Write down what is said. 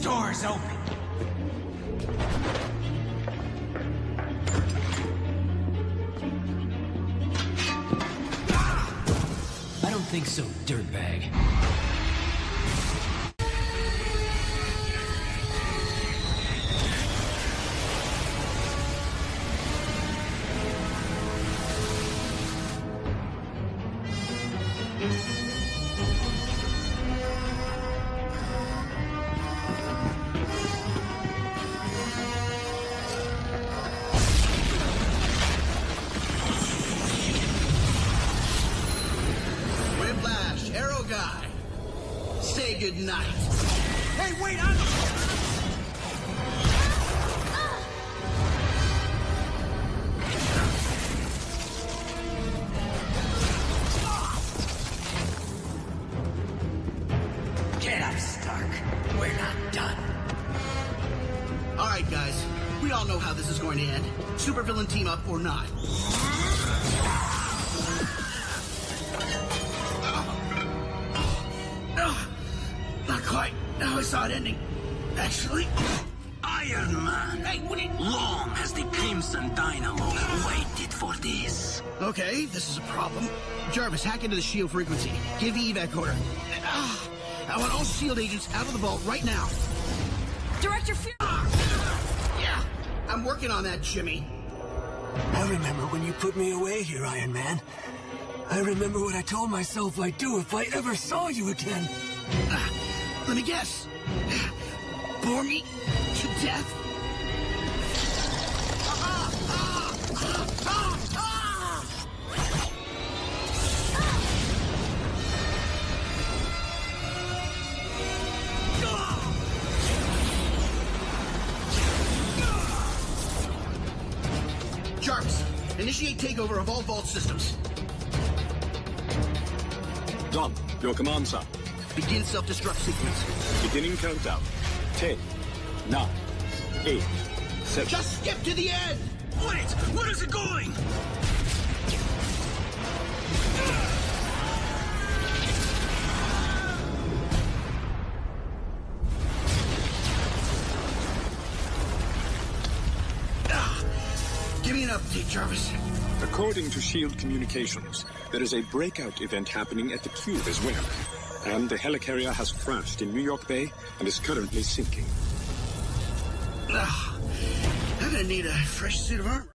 Door's open. I don't think so, dirtbag. Guy, say goodnight. Hey, wait, I'm... Get up, Stark. We're not done. All right, guys. We all know how this is going to end. Supervillain team up or not. Not quite how I saw it ending. Actually. Iron Man! Hey, what did... Long has the Crimson Dynamo waited for this. Okay, this is a problem. Jarvis, hack into the shield frequency. Give the evac order. I want all shield agents out of the vault right now. Director Fury! Yeah, I'm working on that, Jimmy. I remember when you put me away here, Iron Man. I remember what I told myself I'd do if I ever saw you again. Let me guess. Bore me to death? Jarvis, initiate takeover of all vault systems. Done. Your command, sir. Begin self-destruct sequence. Beginning countdown. 10, 9, 8, 7... Just skip to the end! Wait! Where is it going? Give me an update, Jarvis. According to S.H.I.E.L.D. communications, there is a breakout event happening at the Cube as well. And the helicarrier has crashed in New York Bay and is currently sinking. I'm gonna need a fresh suit of armor.